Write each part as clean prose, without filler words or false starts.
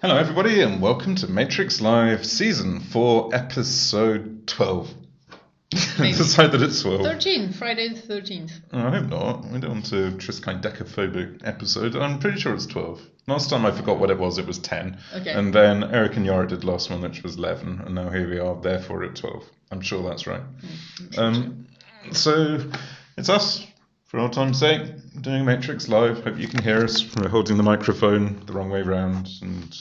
Hello, everybody, and welcome to Matrix Live Season 4, Episode 12. Decide that it's 12. 13, Friday the 13th. I hope not. We don't want to just kind of decaphobic episode. I'm pretty sure it's 12. Last time I forgot what it was 10. Okay. And then Eric and Yara did last one, which was 11. And now here we are, therefore at 12. I'm sure that's right. So it's us, for old time's sake, doing Matrix Live. Hope you can hear us. We're holding the microphone the wrong way round. And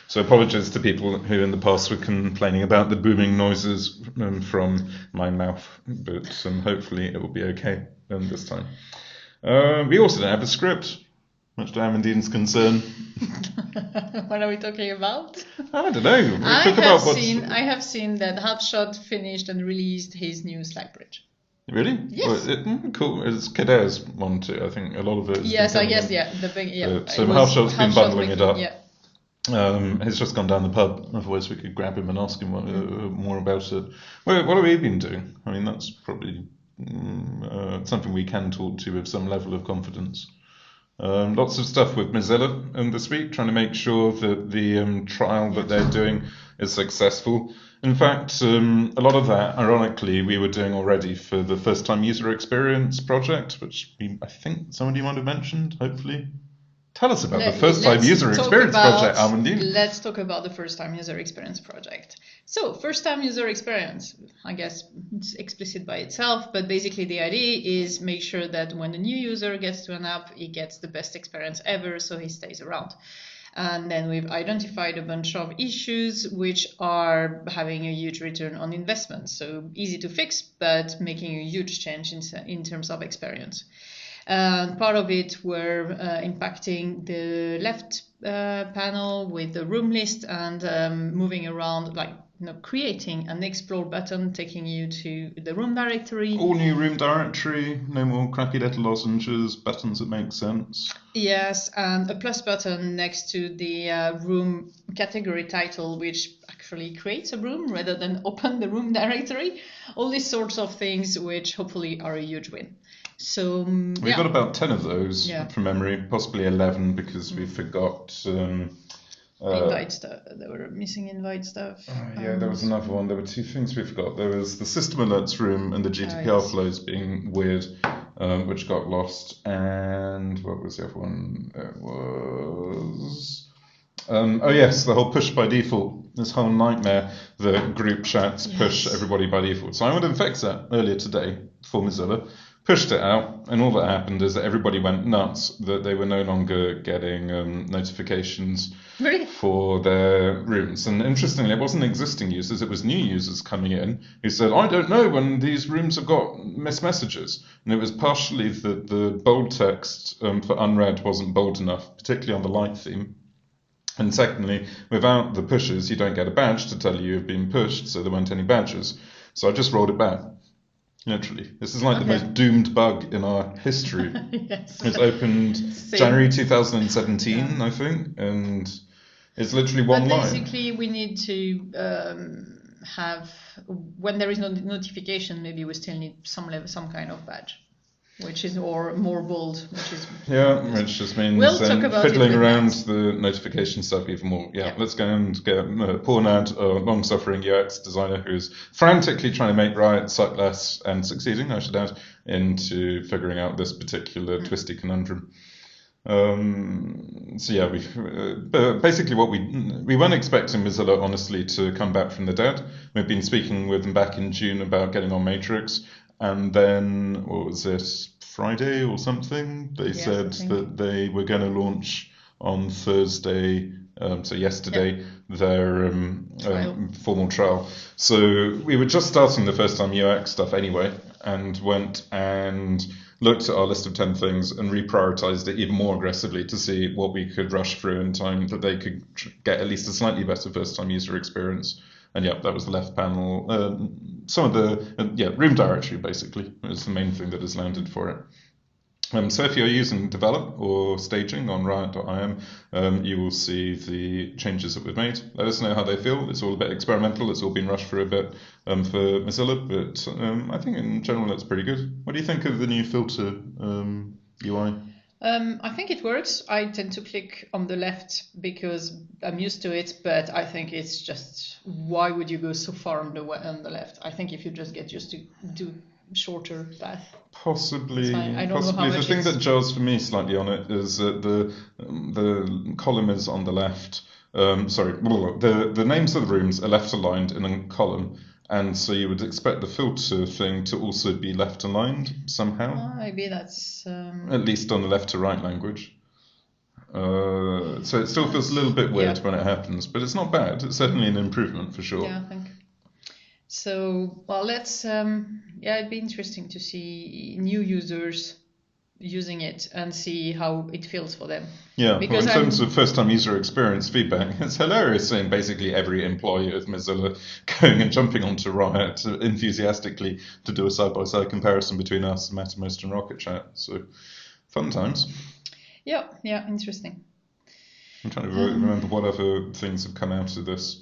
so apologies to people who in the past were complaining about the booming noises from my mouth. But hopefully it will be okay this time. We also don't have a script, much to Amandine's concern. What are we talking about? I don't know. I have seen that Hotshot finished and released his new Slack bridge. Really? Yes. Well, cool. It's Kader's one too. I think a lot of it is. Yes, I guess, yeah. The big, yeah. So Hotshot's been bundling it up. Yeah. He's just gone down the pub. Otherwise, we could grab him and ask him more about it. Well, what have we been doing? I mean, that's probably something we can talk to with some level of confidence. Lots of stuff with Mozilla this week, trying to make sure that the trial that they're doing is successful. In fact, a lot of that, ironically, we were doing already for the first-time user experience project, which I think somebody might have mentioned, hopefully. Tell us about the first-time user experience project, Amandine. Let's talk about the first-time user experience project. So, first-time user experience, I guess it's explicit by itself, but basically the idea is make sure that when a new user gets to an app, he gets the best experience ever, so he stays around. And then we've identified a bunch of issues which are having a huge return on investment. So easy to fix, but making a huge change in terms of experience. Part of it were impacting the left panel with the room list and moving around, creating an explore button taking you to the room directory. All new room directory, no more crappy little lozenges, buttons that make sense. Yes, and a plus button next to the room category title, which actually creates a room rather than open the room directory. All these sorts of things, which hopefully are a huge win. So we got about 10 of those from memory, possibly 11 because we forgot. Invite stuff. There were missing invite stuff. There was another one. There were two things we forgot. There was the system alerts room and the GDPR flows being weird, which got lost. And what was the other one? It was... the whole push by default. This whole nightmare that group chats push everybody by default. So I wanted to fix that earlier today for Mozilla. Pushed it out, and all that happened is that everybody went nuts that they were no longer getting notifications for their rooms. And interestingly, it wasn't existing users, it was new users coming in who said, I don't know when these rooms have got missed messages. And it was partially that the bold text for unread wasn't bold enough, particularly on the light theme. And secondly, without the pushes, you don't get a badge to tell you you've been pushed, so there weren't any badges. So I just rolled it back. Literally. This is like the most doomed bug in our history. Yes. It's opened January 2017, I think, and it's literally one line. Basically, we need to have, when there is no notification, maybe we still need some kind of badge, which is more bold. Which just means fiddling around the notification stuff even more. Let's go and get poor Nad, long-suffering UX designer who's frantically trying to make Riot suck less and succeeding, I should add, into figuring out this particular twisty conundrum. Basically what we weren't expecting Mozilla, honestly, to come back from the dead. We've been speaking with them back in June about getting on Matrix. And then, what was it, Friday or something? They said that they were going to launch on Thursday, so yesterday, their formal trial. So we were just starting the first time UX stuff anyway, and went and looked at our list of 10 things and reprioritized it even more aggressively to see what we could rush through in time that they could get at least a slightly better first time user experience. And that was the left panel. Some of the room directory basically is the main thing that has landed for it. So if you're using develop or staging on riot.im, you will see the changes that we've made. Let us know how they feel. It's all a bit experimental. It's all been rushed for a bit for Mozilla, but I think in general it's pretty good. What do you think of the new filter UI? I think it works. I tend to click on the left because I'm used to it, but I think it's just, why would you go so far on the left? I think if you just get used to do shorter path, it's Possibly, fine. I don't know how possibly. The much thing it's... that jars for me slightly on it is that the column is on the left. Sorry, the names of the rooms are left aligned in a column, and so you would expect the filter thing to also be left aligned somehow, maybe that's... at least on the left to right language. So it still feels a little bit weird yeah. when it happens, but it's not bad. It's certainly an improvement for sure. Yeah, I think. So, well, let's... yeah, it'd be interesting to see new users using it and see how it feels for them. Yeah, Because well, in terms of first-time user experience feedback, it's hilarious seeing basically every employee of Mozilla going and jumping onto Riot enthusiastically to do a side-by-side comparison between us, Mattermost, and Rocket Chat. So, fun times. Yeah, interesting. I'm trying to remember what other things have come out of this.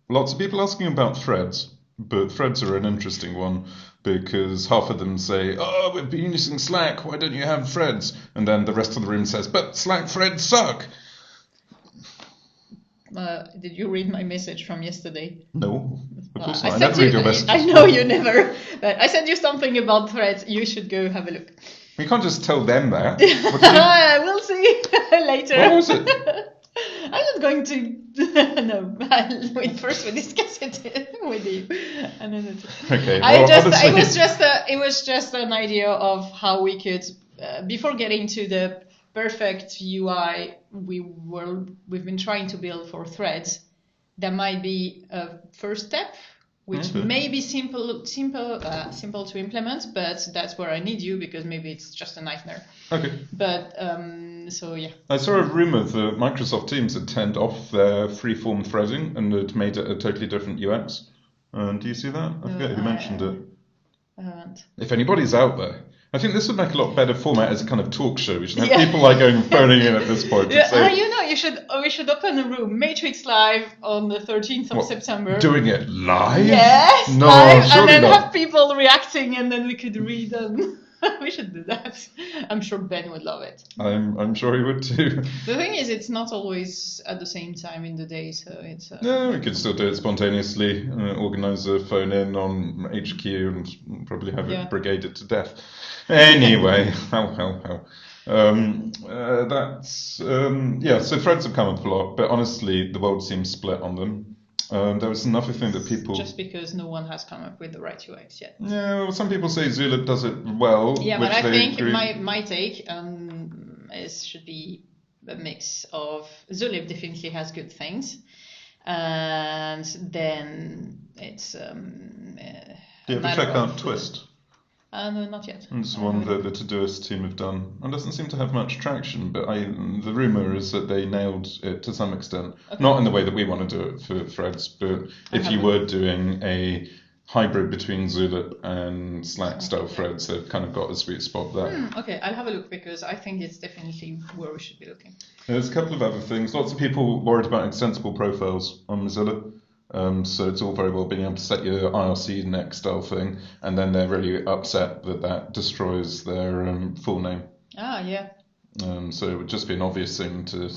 Lots of people asking about threads, but threads are an interesting one because half of them say, "Oh, we've been using Slack, why don't you have threads?" And then the rest of the room says, "But Slack threads suck." Did you read my message from yesterday? No, of course not. I sent never read your messages. I know you never, but I sent you something about threads. You should go have a look. We can't just tell them that. We'll see later. What was it? I'm not going to. No, first we discuss it with you. And then Okay. Well, it was just an idea of how we could, before getting to the perfect UI we've been trying to build for threads. There might be a first step, which may be simple to implement, but that's where I need you because maybe it's just a nightmare. Okay. But so yeah. I saw a rumor that Microsoft Teams had turned off their freeform threading and had made it a totally different UX. Do you see that? I forget who mentioned it. I haven't. If anybody's out there, I think this would make a lot better format as a kind of talk show. We should have people like going and phoning in at this point. We should open a room, Matrix Live on the 13th of September. Doing it live? Yes, no, live, and then not. have people reacting, and then we could read them. We should do that. I'm sure Ben would love it. I'm sure he would too. The thing is, it's not always at the same time in the day, so it's... No, we could still do it spontaneously, organise a phone in on HQ and probably have it brigaded to death. Anyway, how. So threads have come up a lot, but honestly, the world seems split on them. There was another thing that people... Just because no one has come up with the right UX yet. Yeah, well, some people say Zulip does it well. Yeah, but I think my take should be a mix of... Zulip definitely has good things, and then it's... you ever check out Twist? No, not yet. It's one that the Todoist team have done. And doesn't seem to have much traction, but the rumour is that they nailed it to some extent. Okay. Not in the way that we want to do it for threads, but if you were doing a hybrid between Zulip and Slack-style threads, they've kind of got a sweet spot there. Okay, I'll have a look because I think it's definitely where we should be looking. There's a couple of other things. Lots of people worried about extensible profiles on Mozilla. So it's all very well being able to set your IRC next style thing, and then they're really upset that destroys their full name. Yeah. So it would just be an obvious thing to...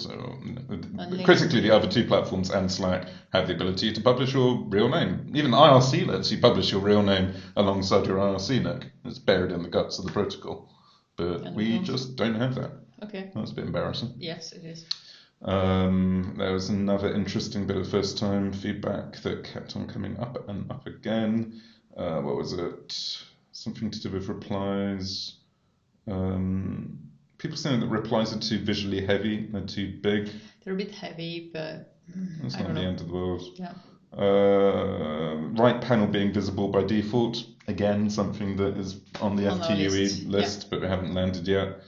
critically, the other two platforms and Slack have the ability to publish your real name. Even IRC lets you publish your real name alongside your IRC nick. It's buried in the guts of the protocol. But we just don't have that. Okay. That's a bit embarrassing. Yes, it is. There was another interesting bit of first-time feedback that kept on coming up and up again. What was it? Something to do with replies. People saying that replies are too visually heavy, they're too big. They're a bit heavy, but that's not the end of the world. Yeah. Right panel being visible by default. Again, something that is on the FTUE list, but we haven't landed yet.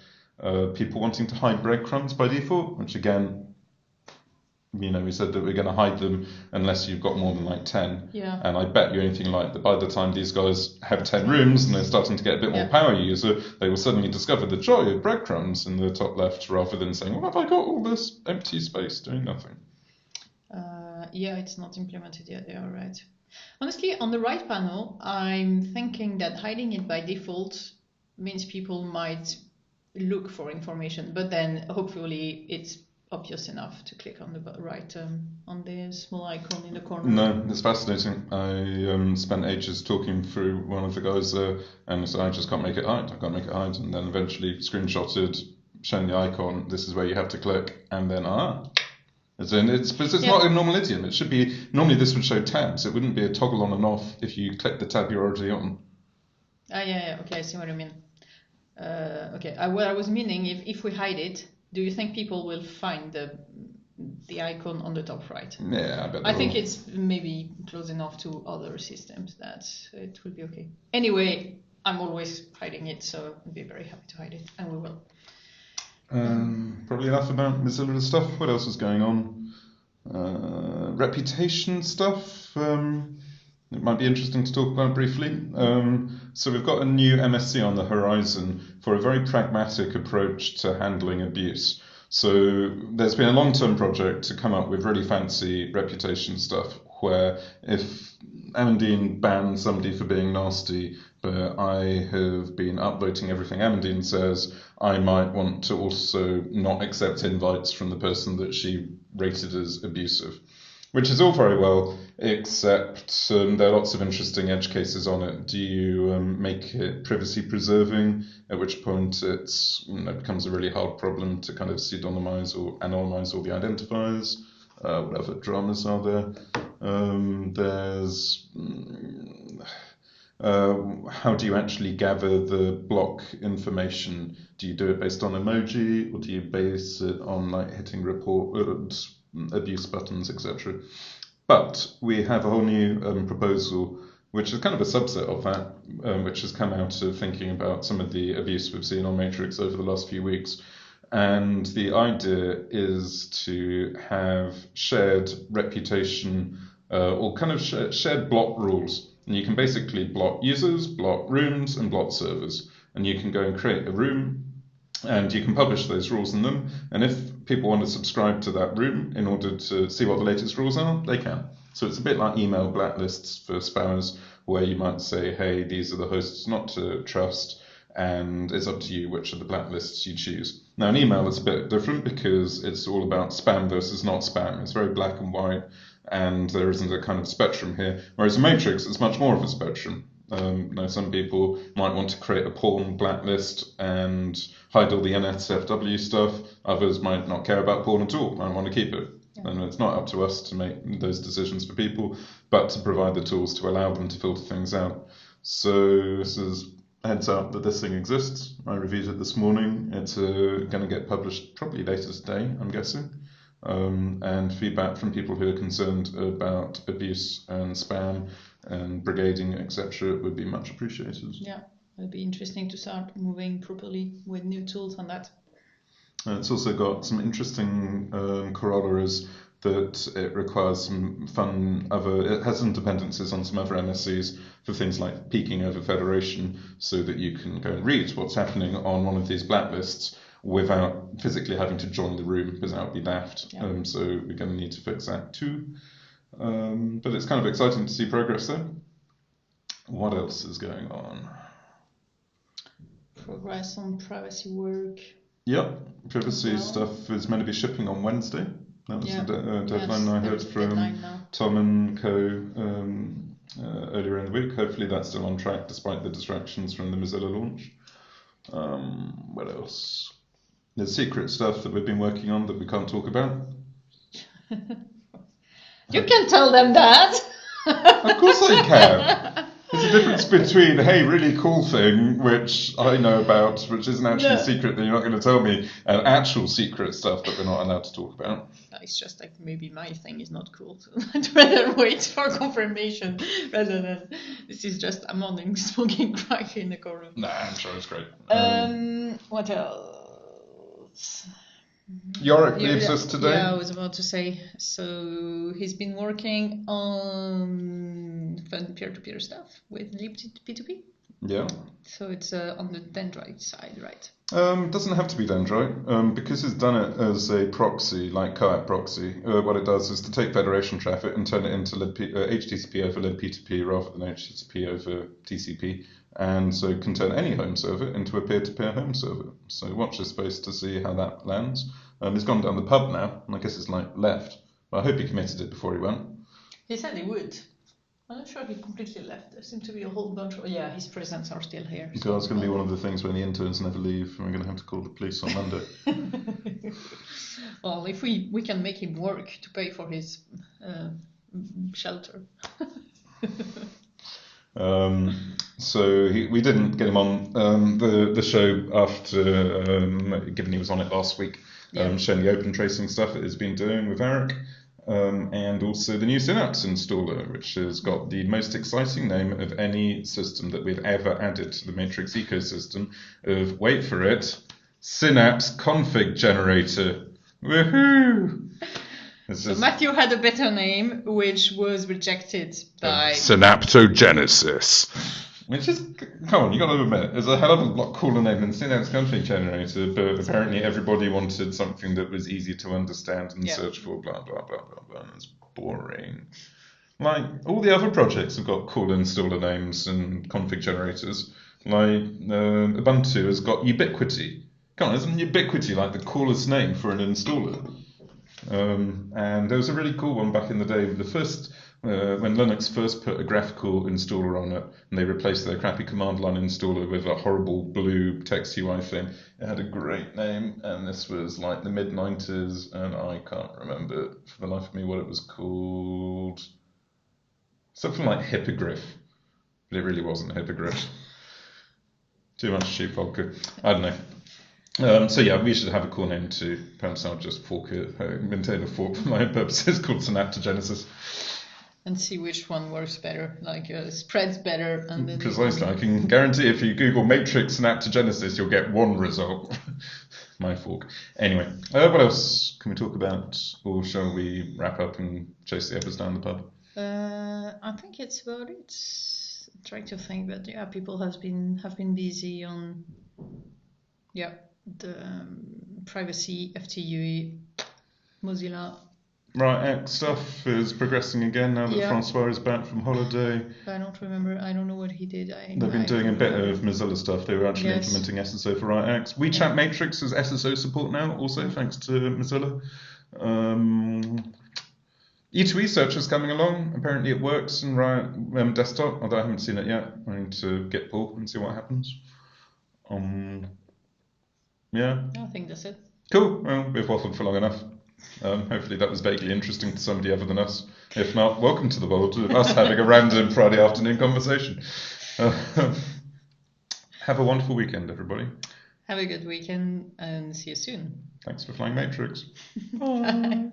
People wanting to hide breadcrumbs by default, which again, we said that we're going to hide them unless you've got more than like 10. Yeah. And I bet you anything like that by the time these guys have 10 rooms and they're starting to get a bit more power user, they will suddenly discover the joy of breadcrumbs in the top left rather than saying, well, have I got all this empty space doing nothing? It's not implemented yet, yeah, right. Honestly, on the right panel, I'm thinking that hiding it by default means people might look for information, but then hopefully it's obvious enough to click on the on the small icon in the corner. No, it's fascinating. I spent ages talking through one of the guys there, and so I just can't make it hide. I can't make it hide, and then eventually screenshotted, showing the icon. This is where you have to click, and then It's not a normal idiom. It should be normally this would show tabs. It wouldn't be a toggle on and off if you click the tab you're already on. Yeah. Okay, I see what you mean. Okay, what I was meaning, if we hide it, do you think people will find the icon on the top right? Yeah, I bet. I think it's maybe close enough to other systems that it will be okay. Anyway, I'm always hiding it, so I'd be very happy to hide it, and we will. Probably enough about Mozilla stuff. What else is going on? Reputation stuff. It might be interesting to talk about briefly. So we've got a new MSc on the horizon for a very pragmatic approach to handling abuse. So there's been a long-term project to come up with really fancy reputation stuff where if Amandine bans somebody for being nasty, but I have been upvoting everything Amandine says, I might want to also not accept invites from the person that she rated as abusive. Which is all very well, except there are lots of interesting edge cases on it. Do you make it privacy preserving, at which point it becomes a really hard problem to kind of pseudonymize or anonymize all the identifiers? What other dramas are there? There's how do you actually gather the block information? Do you do it based on emoji, or do you base it on like hitting report abuse buttons, etc.? But we have a whole new proposal, which is kind of a subset of that, which has come out of thinking about some of the abuse we've seen on Matrix over the last few weeks. And the idea is to have shared reputation or kind of shared block rules. And you can basically block users, block rooms, and block servers. And you can go and create a room, and you can publish those rules in them. And if people want to subscribe to that room in order to see what the latest rules are, they can. So it's a bit like email blacklists for spammers, where you might say, hey, these are the hosts not to trust, and it's up to you which of the blacklists you choose. Now, an email is a bit different because it's all about spam versus not spam. It's very black and white, and there isn't a kind of spectrum here. Whereas in Matrix, it's much more of a spectrum. Some people might want to create a porn blacklist and hide all the NSFW stuff. Others might not care about porn at all, might want to keep it. Yeah. And it's not up to us to make those decisions for people, but to provide the tools to allow them to filter things out. So this is heads up that this thing exists. I reviewed it this morning. It's going to get published probably later today, I'm guessing. And feedback from people who are concerned about abuse and spam and brigading, etc., would be much appreciated. Yeah, it'd be interesting to start moving properly with new tools on that. It's also got some interesting corollaries that it requires some it has some dependencies on some other MSCs for things like peeking over federation, so that you can go and read what's happening on one of these blacklists without physically having to join the room, because that would be daft. Yeah. So we're going to need to fix that too. But it's kind of exciting to see progress there. What else is going on? Progress on privacy work. Yep, privacy stuff is meant to be shipping on Wednesday. That was the deadline I heard from Tom and co earlier in the week. Hopefully that's still on track despite the distractions from the Mozilla launch. What else? There's secret stuff that we've been working on that we can't talk about. You can tell them that. Of course I can. There's a difference between, hey, really cool thing, which I know about, which isn't actually a secret that you're not going to tell me, and actual secret stuff that we're not allowed to talk about. It's just like maybe my thing is not cool, so I'd rather wait for confirmation rather than this is just a morning smoking crack in the corner. Nah, I'm sure it's great. What else? Yorick leaves us today. Yeah, I was about to say. So he's been working on fun peer-to-peer stuff with libp2p. Yeah. So it's on the Dendrite side, right? Doesn't have to be Dendrite, because it's done it as a proxy, like Kayak proxy. What it does is to take federation traffic and turn it into HTTP over libp2p rather than HTTP over TCP, and so can turn any home server into a peer-to-peer home server. So watch this space to see how that lands. He's gone down the pub now, and I guess it's like left. But I hope he committed it before he went. He said he would. I'm not sure he completely left. There seemed to be a whole bunch of... Yeah, his presents are still here. So it's going to be one of the things when the interns never leave, and we're going to have to call the police on Monday. Well, if we can make him work to pay for his shelter. So we didn't get him on the show after, given he was on it last week, showing the open tracing stuff that he's been doing with Eric. And also the new Synapse installer, which has got the most exciting name of any system that we've ever added to the Matrix ecosystem of, wait for it, Synapse Config Generator. Woohoo! So Matthew had a better name, which was rejected by... Synaptogenesis. Which is, come on, you got to admit, it's a hell of a lot cooler name than Synapse Config Generator, but apparently everybody wanted something that was easy to understand and search for, blah, blah, blah, blah, blah, and it's boring. Like, all the other projects have got cool installer names and config generators. Like, Ubuntu has got Ubiquity. Come on, isn't Ubiquity like the coolest name for an installer? And there was a really cool one back in the day, the first... when Linux first put a graphical installer on it, and they replaced their crappy command line installer with a horrible blue text UI thing, it had a great name, and this was like the mid-90s, and I can't remember for the life of me what it was called. Something like Hippogriff, but it really wasn't Hippogriff. Too much cheap vodka. I don't know. So yeah, we should have a cool name too. Perhaps I'll just fork it, maintain a fork for my own purposes, called Synaptogenesis. And see which one works better, like spreads better. And then precisely, I can guarantee if you Google Matrix Synaptogenesis, you'll get one result. My fork. Anyway, what else can we talk about, or shall we wrap up and chase the ebbers down the pub? I think it's about it. I'm trying to think, but yeah, people have been busy on the privacy, FTUE, Mozilla. Right, X stuff is progressing again now that Francois is back from holiday. I don't remember. I don't know what he did. They've been doing a bit of Mozilla stuff. They were actually implementing SSO for RightX. WeChat Matrix has SSO support now, also thanks to Mozilla. E2E search is coming along. Apparently it works in Riot desktop, although I haven't seen it yet. I need to get pull and see what happens. Yeah. I think that's it. Cool. Well, we've waffled for long enough. Hopefully that was vaguely interesting to somebody other than us. If not, welcome to the world of us having a random Friday afternoon conversation. Have a wonderful weekend, everybody. Have a good weekend and see you soon. Thanks for flying Matrix. Bye.